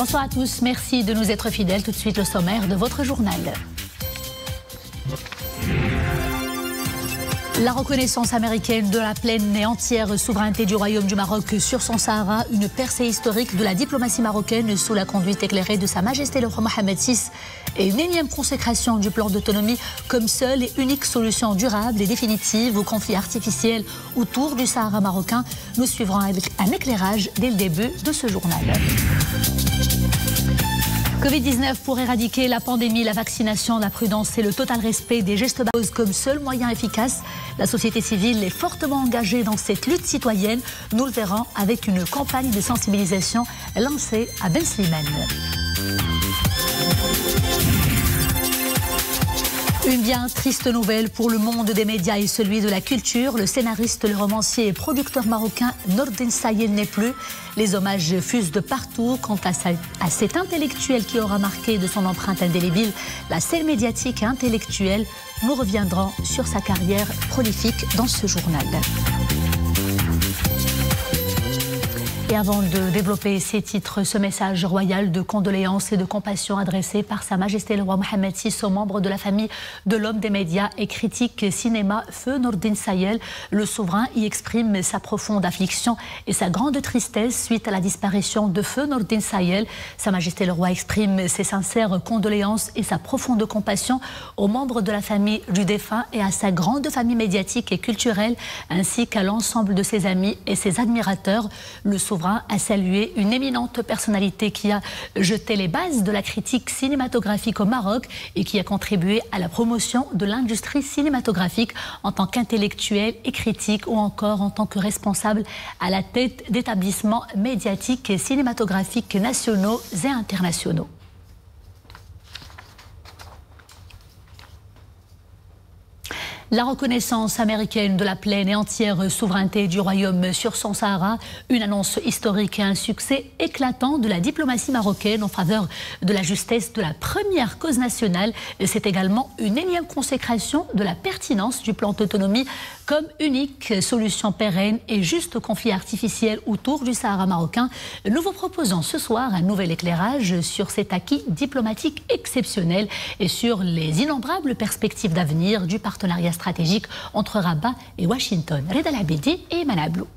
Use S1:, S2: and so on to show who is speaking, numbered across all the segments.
S1: Bonsoir à tous, merci de nous être fidèles. Tout de suite le sommaire de votre journal. La reconnaissance américaine de la pleine et entière souveraineté du Royaume du Maroc sur son Sahara, une percée historique de la diplomatie marocaine sous la conduite éclairée de Sa Majesté le roi Mohammed VI et une énième consécration du plan d'autonomie comme seule et unique solution durable et définitive au conflit artificiel autour du Sahara marocain. Nous suivrons avec un éclairage dès le début de ce journal. Covid-19 pour éradiquer la pandémie, la vaccination, la prudence et le total respect des gestes barrières comme seul moyen efficace. La société civile est fortement engagée dans cette lutte citoyenne. Nous le verrons avec une campagne de sensibilisation lancée à Ben Slimane. Une bien triste nouvelle pour le monde des médias et celui de la culture. Le scénariste, le romancier et producteur marocain Nordin Sayel n'est plus. Les hommages fusent de partout quant à cet intellectuel qui aura marqué de son empreinte indélébile la scène médiatique et intellectuelle. Nous reviendrons sur sa carrière prolifique dans ce journal. Et avant de développer ces titres, ce message royal de condoléances et de compassion adressé par Sa Majesté le roi Mohammed VI aux membres de la famille de l'homme des médias et critique cinéma Feu Nordin Sayel. Le souverain y exprime sa profonde affliction et sa grande tristesse suite à la disparition de Feu Nordin Sayel. Sa Majesté le roi exprime ses sincères condoléances et sa profonde compassion aux membres de la famille du défunt et à sa grande famille médiatique et culturelle, ainsi qu'à l'ensemble de ses amis et ses admirateurs. Le souverain a salué une éminente personnalité qui a jeté les bases de la critique cinématographique au Maroc et qui a contribué à la promotion de l'industrie cinématographique en tant qu'intellectuel et critique ou encore en tant que responsable à la tête d'établissements médiatiques et cinématographiques nationaux et internationaux. La reconnaissance américaine de la pleine et entière souveraineté du Royaume sur son Sahara, une annonce historique et un succès éclatant de la diplomatie marocaine en faveur de la justesse de la première cause nationale. C'est également une énième consécration de la pertinence du plan d'autonomie comme unique solution pérenne et juste au conflit artificiel autour du Sahara marocain. Nous vous proposons ce soir un nouvel éclairage sur cet acquis diplomatique exceptionnel et sur les innombrables perspectives d'avenir du partenariat stratégique entre Rabat et Washington. Reda Labedi et Iman Ablou.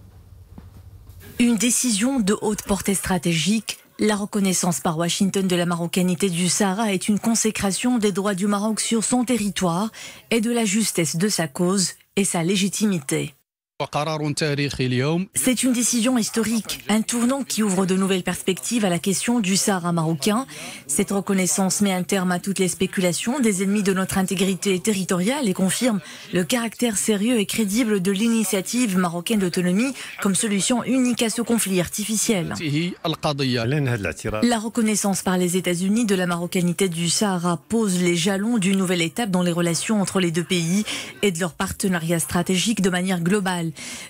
S2: Une décision de haute portée stratégique. La reconnaissance par Washington de la marocanité du Sahara est une consécration des droits du Maroc sur son territoire et de la justesse de sa cause et sa légitimité. C'est une décision historique, un tournant qui ouvre de nouvelles perspectives à la question du Sahara marocain. Cette reconnaissance met un terme à toutes les spéculations des ennemis de notre intégrité territoriale et confirme le caractère sérieux et crédible de l'initiative marocaine d'autonomie comme solution unique à ce conflit artificiel. La reconnaissance par les États-Unis de la marocanité du Sahara pose les jalons d'une nouvelle étape dans les relations entre les deux pays et de leur partenariat stratégique de manière globale.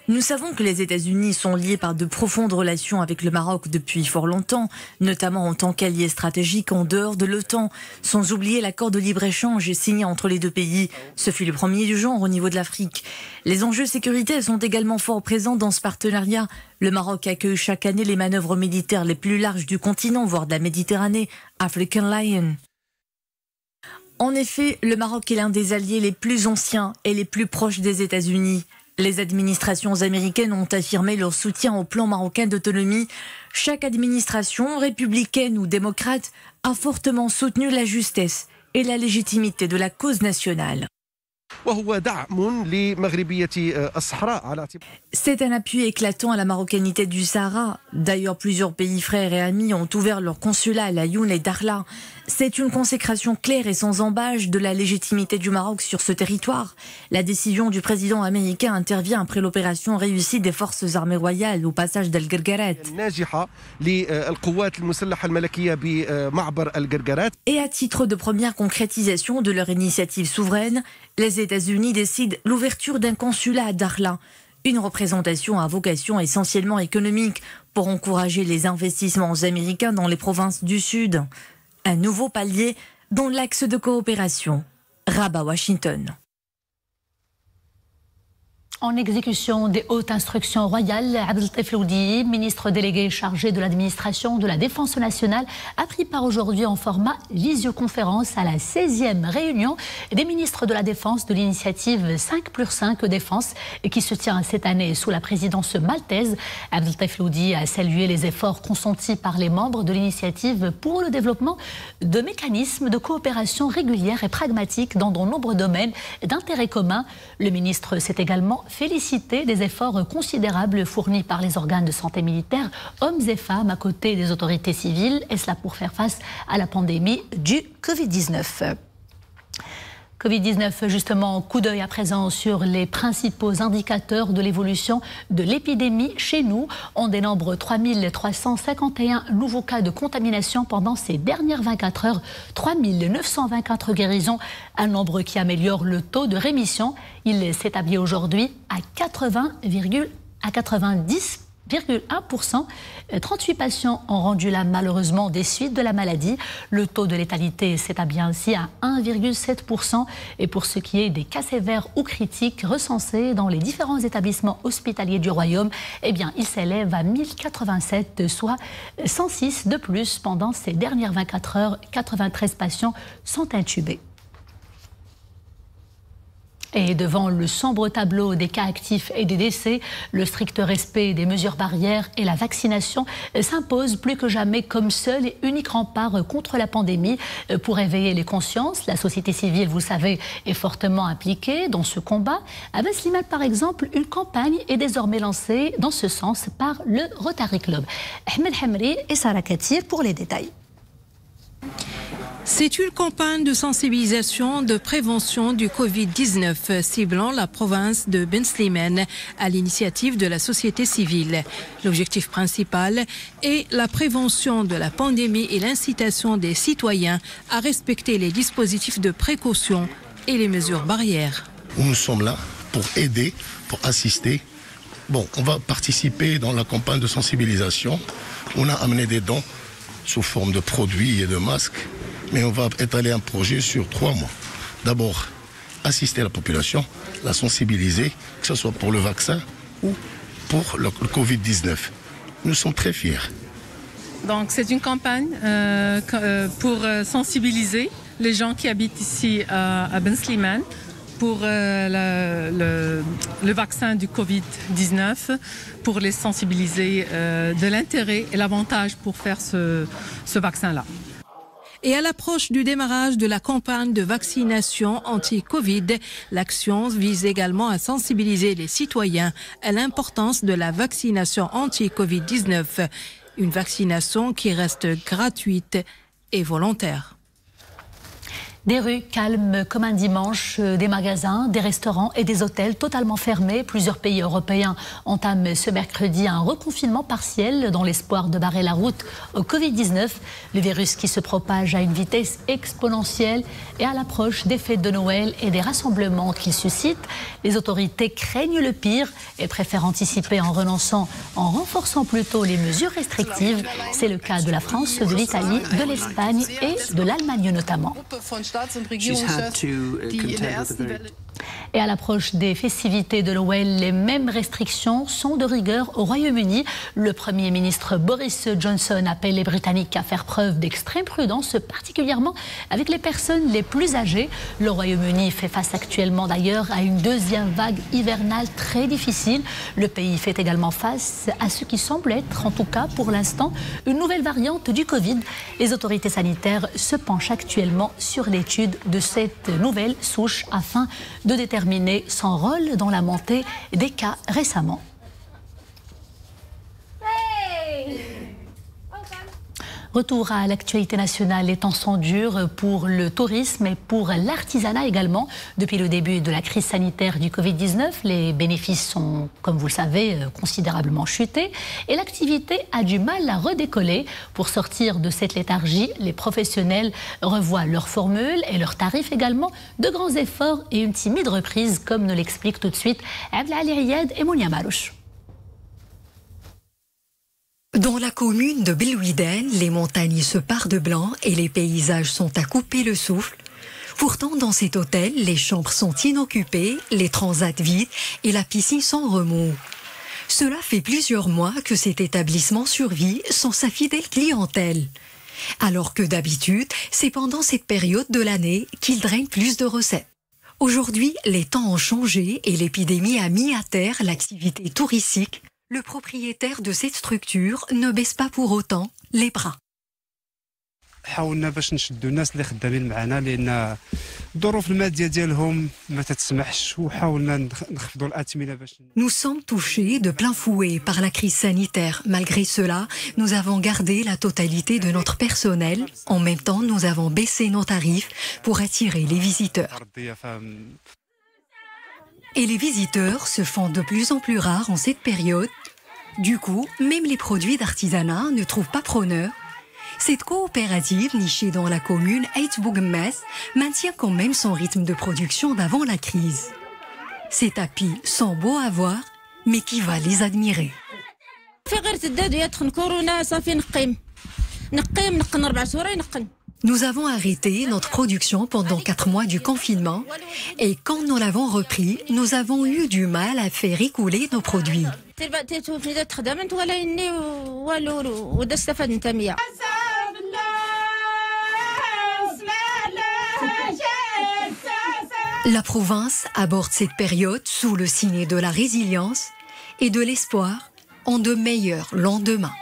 S2: Nous savons que les États-Unis sont liés par de profondes relations avec le Maroc depuis fort longtemps, notamment en tant qu'alliés stratégiques en dehors de l'OTAN, sans oublier l'accord de libre-échange signé entre les deux pays. Ce fut le premier du genre au niveau de l'Afrique. Les enjeux sécuritaires sont également fort présents dans ce partenariat. Le Maroc accueille chaque année les manœuvres militaires les plus larges du continent, voire de la Méditerranée, African Lion. En effet, le Maroc est l'un des alliés les plus anciens et les plus proches des États-Unis. Les administrations américaines ont affirmé leur soutien au plan marocain d'autonomie. Chaque administration, républicaine ou démocrate, a fortement soutenu la justesse et la légitimité de la cause nationale. C'est un appui éclatant à la marocanité du Sahara. D'ailleurs, plusieurs pays frères et amis ont ouvert leur consulat à Laayoune et Dakhla. C'est une consécration claire et sans embâche de la légitimité du Maroc sur ce territoire. La décision du président américain intervient après l'opération réussie des forces armées royales au passage d'Al-Gargarat. Et à titre de première concrétisation de leur initiative souveraine, les États-Unis décident l'ouverture d'un consulat à Dakhla, une représentation à vocation essentiellement économique pour encourager les investissements américains dans les provinces du Sud. Un nouveau palier dans l'axe de coopération Rabat-Washington.
S1: En exécution des hautes instructions royales, Abdeltif Loudi, ministre délégué chargé de l'administration de la Défense nationale, a pris part aujourd'hui en format visioconférence à la 16e réunion des ministres de la Défense de l'initiative 5+5 Défense qui se tient cette année sous la présidence maltaise. Abdeltif Loudi a salué les efforts consentis par les membres de l'initiative pour le développement de mécanismes de coopération régulière et pragmatique dans de nombreux domaines d'intérêt commun. Le ministre s'est également félicité des efforts considérables fournis par les organes de santé militaires, hommes et femmes, à côté des autorités civiles, et cela pour faire face à la pandémie du Covid-19. Covid-19, justement, coup d'œil à présent sur les principaux indicateurs de l'évolution de l'épidémie chez nous. On dénombre 3351 nouveaux cas de contamination pendant ces dernières 24 heures, 3924 guérisons, un nombre qui améliore le taux de rémission. Il s'établit aujourd'hui à 90,1%. 38 patients ont rendu là malheureusement des suites de la maladie. Le taux de létalité s'établit ainsi à 1,7%. Et pour ce qui est des cas sévères ou critiques recensés dans les différents établissements hospitaliers du Royaume, eh bien, il s'élève à 1087, soit 106 de plus pendant ces dernières 24 heures. 93 patients sont intubés. Et devant le sombre tableau des cas actifs et des décès, le strict respect des mesures barrières et la vaccination s'imposent plus que jamais comme seul et unique rempart contre la pandémie. Pour éveiller les consciences, la société civile, vous le savez, est fortement impliquée dans ce combat. À Ben Slimane, par exemple, une campagne est désormais lancée dans ce sens par le Rotary Club. Ahmed Hamri et Sarah Katir pour les détails.
S3: C'est une campagne de sensibilisation de prévention du Covid-19 ciblant la province de Ben Slimane à l'initiative de la société civile. L'objectif principal est la prévention de la pandémie et l'incitation des citoyens à respecter les dispositifs de précaution et les mesures barrières.
S4: Nous sommes là pour aider, pour assister. Bon, on va participer dans la campagne de sensibilisation. On a amené des dons sous forme de produits et de masques. Mais on va étaler un projet sur 3 mois. D'abord, assister la population, la sensibiliser, que ce soit pour le vaccin ou pour le Covid-19. Nous sommes très fiers.
S5: Donc c'est une campagne pour sensibiliser les gens qui habitent ici à Ben Slimane pour le vaccin du Covid-19, pour les sensibiliser de l'intérêt et l'avantage pour faire ce vaccin-là.
S3: Et à l'approche du démarrage de la campagne de vaccination anti-Covid, l'action vise également à sensibiliser les citoyens à l'importance de la vaccination anti-Covid-19. Une vaccination qui reste gratuite et volontaire.
S1: Des rues calmes comme un dimanche, des magasins, des restaurants et des hôtels totalement fermés. Plusieurs pays européens entament ce mercredi un reconfinement partiel dans l'espoir de barrer la route au Covid-19. Le virus qui se propage à une vitesse exponentielle et à l'approche des fêtes de Noël et des rassemblements qu'il suscite. Les autorités craignent le pire et préfèrent anticiper en renforçant plutôt les mesures restrictives. C'est le cas de la France, de l'Italie, de l'Espagne et de l'Allemagne notamment. Et à l'approche des festivités de Noël, les mêmes restrictions sont de rigueur au Royaume-Uni. Le Premier ministre Boris Johnson appelle les Britanniques à faire preuve d'extrême prudence, particulièrement avec les personnes les plus âgées. Le Royaume-Uni fait face actuellement d'ailleurs à une deuxième vague hivernale très difficile. Le pays fait également face à ce qui semble être, en tout cas pour l'instant, une nouvelle variante du Covid. Les autorités sanitaires se penchent actuellement sur l'étude de cette nouvelle souche afin de déterminer son rôle dans la montée des cas récemment. Retour à l'actualité nationale, les temps sont durs pour le tourisme et pour l'artisanat également. Depuis le début de la crise sanitaire du Covid-19, les bénéfices sont, comme vous le savez, considérablement chutés et l'activité a du mal à redécoller. Pour sortir de cette léthargie, les professionnels revoient leurs formules et leurs tarifs également. De grands efforts et une timide reprise, comme nous l'explique tout de suite Abdelali Riyad et Mounia Marouche.
S6: Dans la commune de Belouidan, les montagnes se parent de blanc et les paysages sont à couper le souffle. Pourtant, dans cet hôtel, les chambres sont inoccupées, les transats vides et la piscine sans remous. Cela fait plusieurs mois que cet établissement survit sans sa fidèle clientèle. Alors que d'habitude, c'est pendant cette période de l'année qu'il draine plus de recettes. Aujourd'hui, les temps ont changé et l'épidémie a mis à terre l'activité touristique. Le propriétaire de cette structure ne baisse pas pour autant les bras.
S7: حاولنا باش نشدوا الناس اللي خدامين معنا لان الظروف الماديه ديالهم ما تتسمحش وحاولنا نخفضوا الاثمنه باش.
S6: Nous sommes touchés de plein fouet par la crise sanitaire. Malgré cela, nous avons gardé la totalité de notre personnel. En même temps, nous avons baissé nos tarifs pour attirer les visiteurs. Et les visiteurs se font de plus en plus rares en cette période. Du coup, même les produits d'artisanat ne trouvent pas preneur. Cette coopérative nichée dans la commune Ait Bouguemès maintient quand même son rythme de production d'avant la crise. Ces tapis sont beaux à voir, mais qui va les admirer? Nous avons arrêté notre production pendant 4 mois du confinement et quand nous l'avons repris, nous avons eu du mal à faire écouler nos produits. La province aborde cette période sous le signe de la résilience et de l'espoir en de meilleurs lendemains.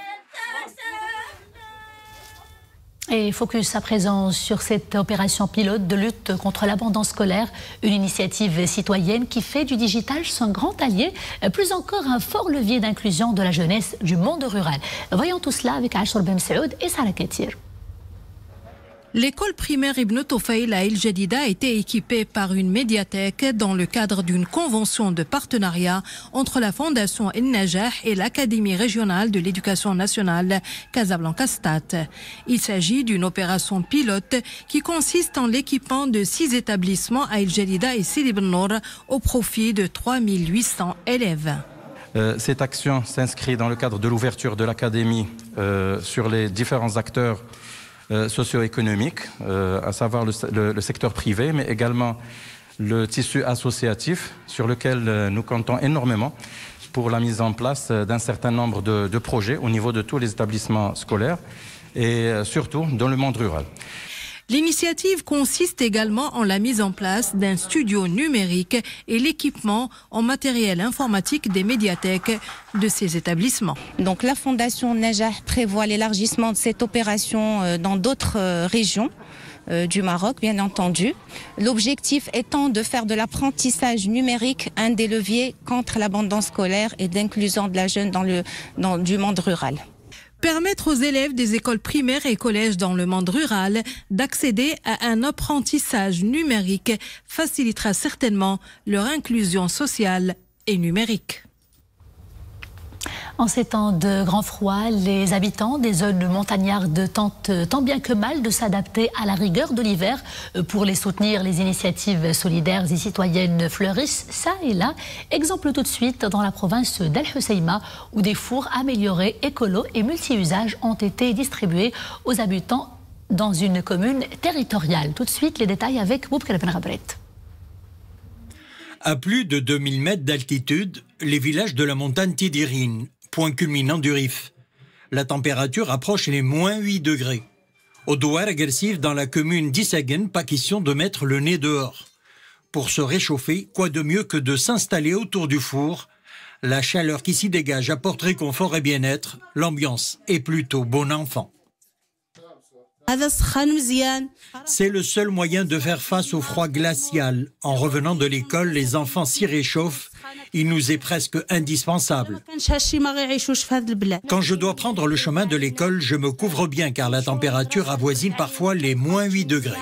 S1: Et focus à présent sur cette opération pilote de lutte contre l'abandon scolaire, une initiative citoyenne qui fait du digital son grand allié, plus encore un fort levier d'inclusion de la jeunesse du monde rural. Voyons tout cela avec Achour Ben Saoud et Sarah Ketir.
S3: L'école primaire Ibn Tufayl à El Jadida a été équipée par une médiathèque dans le cadre d'une convention de partenariat entre la Fondation El Najah et l'Académie régionale de l'éducation nationale Casablanca-Stade. Il s'agit d'une opération pilote qui consiste en l'équipement de 6 établissements à El Jadida et Sidi Ben Nour au profit de 3800 élèves.
S8: Cette action s'inscrit dans le cadre de l'ouverture de l'Académie sur les différents acteurs socio-économique, à savoir le secteur privé, mais également le tissu associatif sur lequel nous comptons énormément pour la mise en place d'un certain nombre de projets au niveau de tous les établissements scolaires et surtout dans le monde rural.
S3: L'initiative consiste également en la mise en place d'un studio numérique et l'équipement en matériel informatique des médiathèques de ces établissements.
S9: Donc la Fondation Najah prévoit l'élargissement de cette opération dans d'autres régions du Maroc, bien entendu. L'objectif étant de faire de l'apprentissage numérique un des leviers contre l'abandon scolaire et d'inclusion de la jeune du monde rural.
S3: Permettre aux élèves des écoles primaires et collèges dans le monde rural d'accéder à un apprentissage numérique facilitera certainement leur inclusion sociale et numérique.
S1: En ces temps de grand froid, les habitants des zones montagnardes tentent tant bien que mal de s'adapter à la rigueur de l'hiver. Pour les soutenir, les initiatives solidaires et citoyennes fleurissent ça et là. Exemple tout de suite dans la province d'Al Hoceima où des fours améliorés, écolos et multi-usages ont été distribués aux habitants dans une commune territoriale. Tout de suite, les détails avec Boubkar Ben Rabret.
S10: À plus de 2000 mètres d'altitude, les villages de la montagne Tidirine, point culminant du Rif. La température approche les -8 degrés. Au Douar agressif dans la commune d'Issagen, pas question de mettre le nez dehors. Pour se réchauffer, quoi de mieux que de s'installer autour du four. La chaleur qui s'y dégage apporte réconfort et bien-être. L'ambiance est plutôt bon enfant. C'est le seul moyen de faire face au froid glacial. En revenant de l'école, les enfants s'y réchauffent. Il nous est presque indispensable. Quand je dois prendre le chemin de l'école, je me couvre bien car la température avoisine parfois les -8 degrés.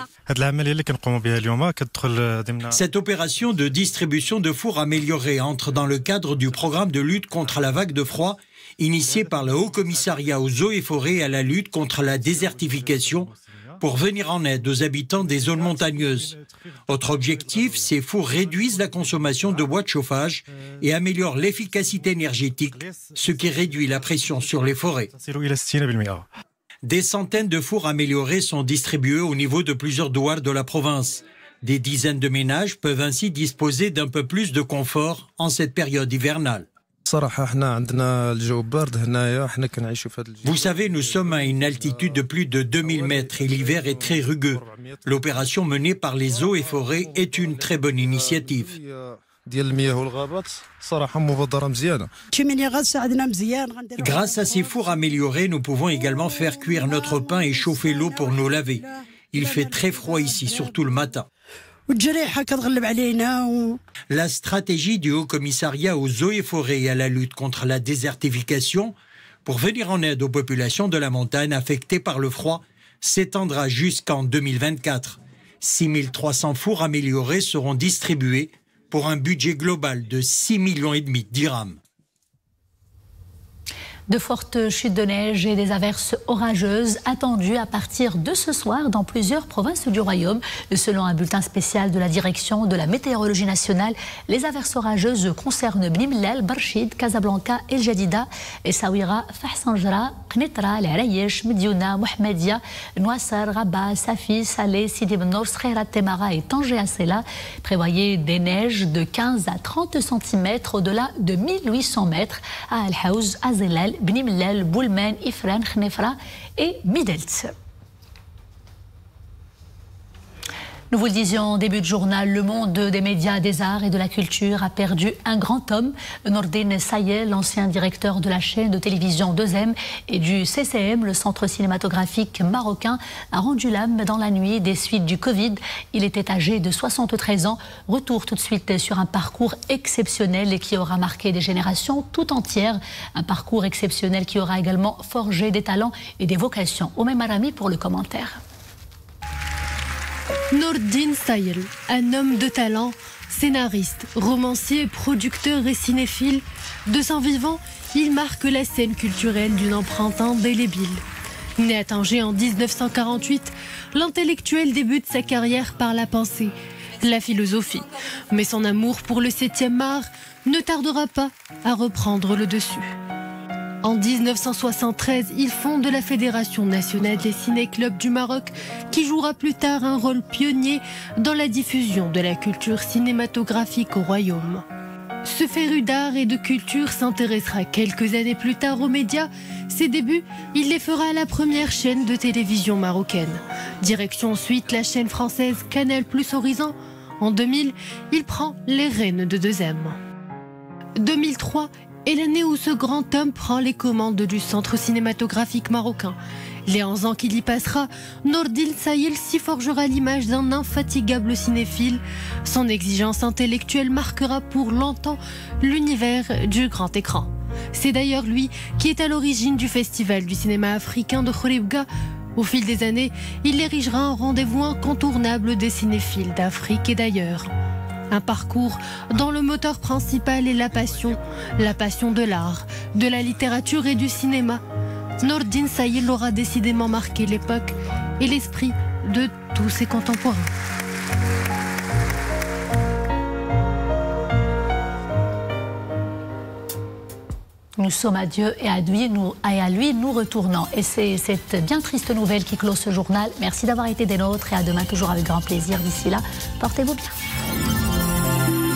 S10: Cette opération de distribution de fours améliorés entre dans le cadre du programme de lutte contre la vague de froid initié par le Haut Commissariat aux eaux et forêts et à la lutte contre la désertification pour venir en aide aux habitants des zones montagneuses. Autre objectif, ces fours réduisent la consommation de bois de chauffage et améliorent l'efficacité énergétique, ce qui réduit la pression sur les forêts. Des centaines de fours améliorés sont distribués au niveau de plusieurs douars de la province. Des dizaines de ménages peuvent ainsi disposer d'un peu plus de confort en cette période hivernale. Vous savez, nous sommes à une altitude de plus de 2000 mètres et l'hiver est très rugueux. L'opération menée par les eaux et forêts est une très bonne initiative. Grâce à ces fours améliorés, nous pouvons également faire cuire notre pain et chauffer l'eau pour nous laver. Il fait très froid ici, surtout le matin. La stratégie du Haut Commissariat aux eaux et forêts et à la lutte contre la désertification pour venir en aide aux populations de la montagne affectées par le froid s'étendra jusqu'en 2024. 6300 fours améliorés seront distribués pour un budget global de 6,5 millions de dirhams.
S1: De fortes chutes de neige et des averses orageuses attendues à partir de ce soir dans plusieurs provinces du royaume. Selon un bulletin spécial de la direction de la météorologie nationale, les averses orageuses concernent Bni Mellal, Barchid, Casablanca, El Jadida, Essaouira, Fahsanjra, Qnitra, El Arayesh, Mediouna, Mohamedia, Nouassar, Rabat, Safi, Salé, Sidi Ben Nour, Khairat, Temara et Tanger Assela. Prévoyez des neiges de 15 à 30 cm au-delà de 1800 mètres à Al Haouz, à Zelal, Bni Mellal, Boulmen, Ifran, Khnefra et Midelt. Nous vous le disions en début de journal, le monde des médias, des arts et de la culture a perdu un grand homme. Nordine Sayel, l'ancien directeur de la chaîne de télévision 2M et du CCM, le centre cinématographique marocain, a rendu l'âme dans la nuit des suites du Covid. Il était âgé de 73 ans. Retour tout de suite sur un parcours exceptionnel et qui aura marqué des générations tout entières. Un parcours exceptionnel qui aura également forgé des talents et des vocations. Oumé Marami pour le commentaire.
S11: Nordine Sayel, un homme de talent, scénariste, romancier, producteur et cinéphile. De son vivant, il marque la scène culturelle d'une empreinte indélébile. Né à Tanger en 1948, l'intellectuel débute sa carrière par la pensée, la philosophie. Mais son amour pour le 7e art ne tardera pas à reprendre le dessus. En 1973, il fonde la Fédération nationale des ciné-clubs du Maroc, qui jouera plus tard un rôle pionnier dans la diffusion de la culture cinématographique au royaume. Ce féru d'art et de culture s'intéressera quelques années plus tard aux médias. Ses débuts, il les fera à la première chaîne de télévision marocaine. Direction ensuite la chaîne française Canal+ Horizon. En 2000, il prend les rênes de 2M. 2003 est l'année où ce grand homme prend les commandes du centre cinématographique marocain. Les 11 ans qu'il y passera, Nordine Sayel s'y forgera l'image d'un infatigable cinéphile. Son exigence intellectuelle marquera pour longtemps l'univers du grand écran. C'est d'ailleurs lui qui est à l'origine du Festival du cinéma africain de Khouribga. Au fil des années, il l'érigera un rendez-vous incontournable des cinéphiles d'Afrique et d'ailleurs. Un parcours dont le moteur principal est la passion de l'art, de la littérature et du cinéma. Nordine Sayel aura décidément marqué l'époque et l'esprit de tous ses contemporains.
S1: Nous sommes à Dieu et à lui nous retournons. Et c'est cette bien triste nouvelle qui clôt ce journal. Merci d'avoir été des nôtres et à demain toujours avec grand plaisir. D'ici là, portez-vous bien.